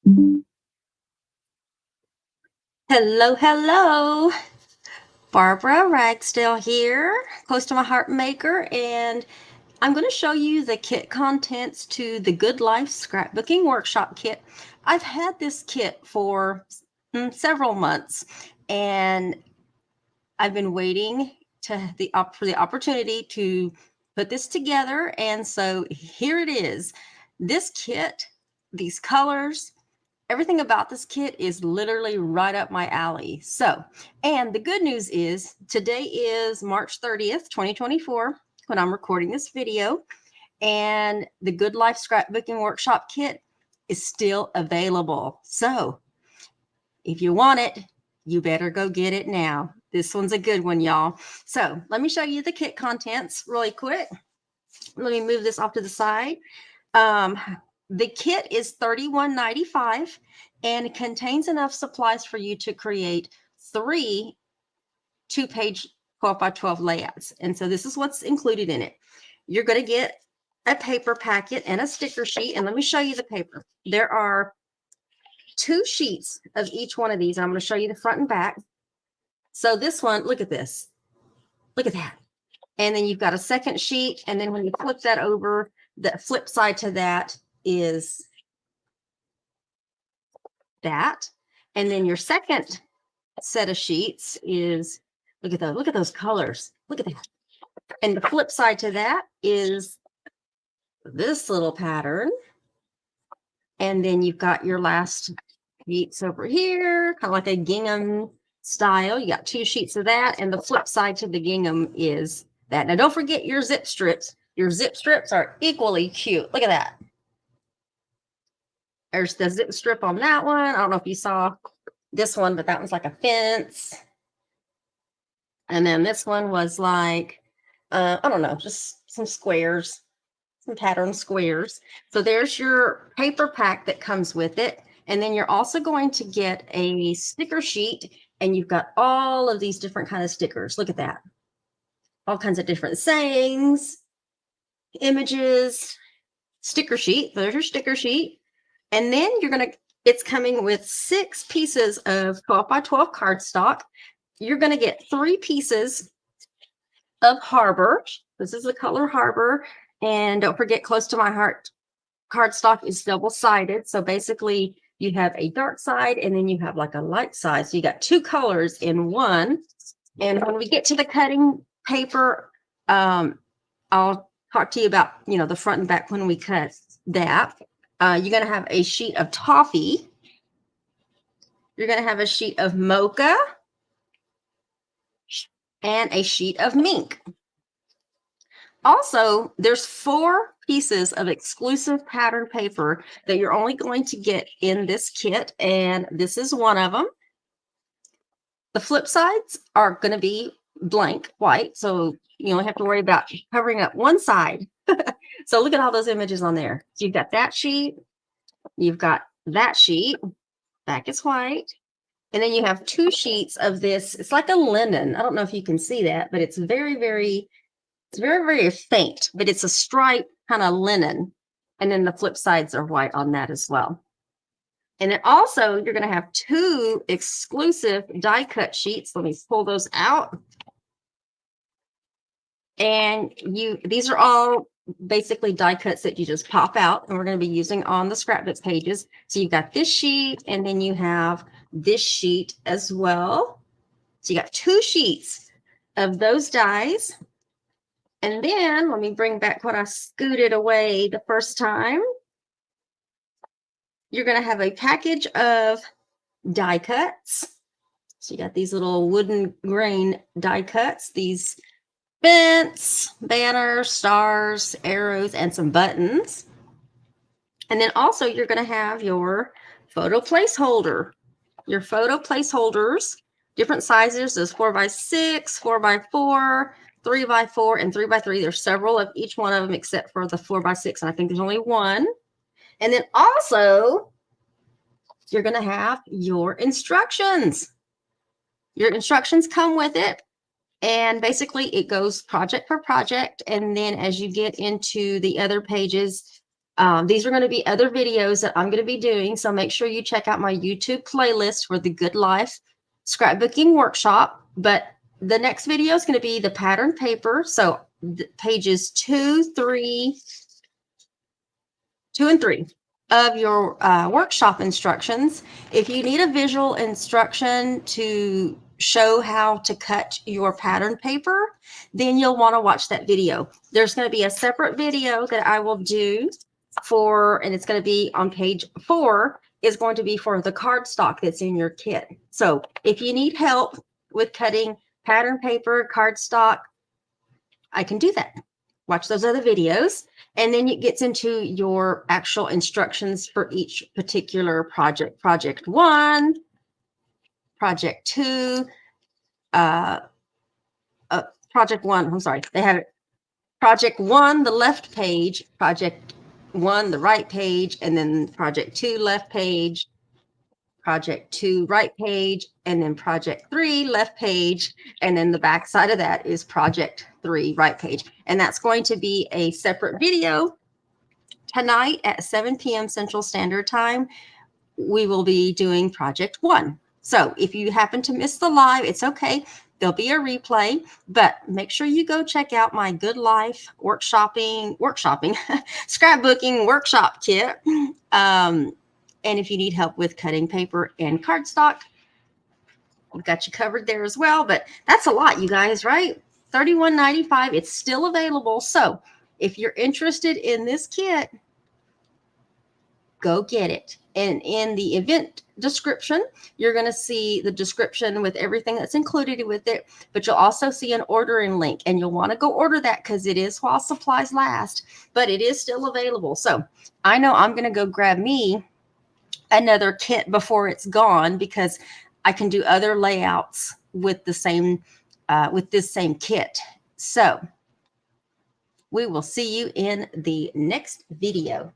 Hello, hello. Barbara Ragsdale here, close to my heart maker, and I'm going to show you the kit contents to the Good Life Scrapbooking Workshop Kit. I've had this kit for several months, and I've been waiting for the opportunity to put this together, and so here it is. This kit, these colors, everything about this kit is literally right up my alley. So, and the good news is today is March 30th, 2024, when I'm recording this video, and the Good Life Scrapbooking Workshop Kit is still available. So, if you want it, you better go get it now. This one's a good one, y'all. So, let me show you the kit contents really quick. Let me move this off to the side. The kit is $31.95 and contains enough supplies for you to create 3 2-page 12 by 12 layouts. And so this is what's included in it. You're going to get a paper packet and a sticker sheet. And let me show you the paper. There are 2 sheets of each one of these. I'm going to show you the front and back. So this one, look at this. Look at that. And then you've got a second sheet. And then when you flip that over, the flip side to that is that. And then your second set of sheets is, look at those colors. Look at that. And the flip side to that is this little pattern. And then you've got your last sheets over here, kind of like a gingham style. You got 2 sheets of that. And the flip side to the gingham is that. Now, don't forget your zip strips. Your zip strips are equally cute. Look at that. There's the zip strip on that one. I don't know if you saw this one, but that one's like a fence. And then this one was like, I don't know, just some squares, some pattern squares. So there's your paper pack that comes with it. And then you're also going to get a sticker sheet, and you've got all of these different kind of stickers. Look at that. All kinds of different sayings, images, sticker sheet. There's your sticker sheet. And then it's coming with 6 pieces of 12 by 12 cardstock. You're going to get 3 pieces of Harbour. This is the color Harbour. And don't forget, close to my heart, cardstock is double-sided. So basically, you have a dark side and then you have like a light side. So you got 2 colors in one. And when we get to the cutting paper, I'll talk to you about, the front and back when we cut that. You're going to have a sheet of Toffee. You're going to have a sheet of Mocha and a sheet of Mink. Also, there's 4 pieces of exclusive pattern paper that you're only going to get in this kit, and this is one of them. The flip sides are going to be blank white, so you only have to worry about covering up one side. So look at all those images on there. So you've got that sheet, you've got that sheet, back is white, and then you have 2 sheets of this. It's like a linen. I don't know if you can see that, but it's very, very faint, but it's a striped kind of linen. And then the flip sides are white on that as well. And then also you're going to have 2 exclusive die cut sheets. Let me pull those out. And these are all basically die cuts that you just pop out, and we're going to be using on the scrapbook pages. So you've got this sheet, and then you have this sheet as well. So you got 2 sheets of those dies. And then let me bring back what I scooted away the first time. You're going to have a package of die cuts. So you got these little wooden grain die cuts, these fence, banners, stars, arrows, and some buttons. And then also you're going to have your photo placeholder. Your photo placeholders, different sizes. There's 4x6, 4x4, 3x4, and 3x3. There's several of each one of them except for the 4x6, and I think there's only one. And then also, you're going to have your instructions. Your instructions come with it, and basically it goes project per project. And then as you get into the other pages, These are going to be other videos that I'm going to be doing. So make sure you check out my YouTube playlist for the Good Life Scrapbooking Workshop. But the next video is going to be the pattern paper. So pages 2, 3, 2 and 3 of your workshop instructions. If you need a visual instruction to show how to cut your pattern paper, then you'll want to watch that video. There's going to be a separate video that I will do for, and it's going to be on page 4, is going to be for the cardstock that's in your kit. So if you need help with cutting pattern paper, cardstock, I can do that. Watch those other videos. And then it gets into your actual instructions for each particular project. Project 1, project 2, project 1, I'm sorry, they have it. Project 1, the left page, project 1, the right page, and then project 2, left page, project 2, right page, and then project 3, left page, and then the back side of that is project 3, right page. And that's going to be a separate video tonight at 7 p.m. Central Standard Time. We will be doing project 1. So if you happen to miss the live, it's okay. There'll be a replay, but make sure you go check out my Good Life workshopping, scrapbooking workshop kit. And if you need help with cutting paper and cardstock, we've got you covered there as well. But that's a lot, you guys, right? $31.95. It's still available. So if you're interested in this kit, go get it. And in the event description, you're going to see the description with everything that's included with it, but you'll also see an ordering link, and you'll want to go order that because it is while supplies last, but it is still available. So I know I'm going to go grab me another kit before it's gone, because I can do other layouts with the same with this same kit. So we will see you in the next video.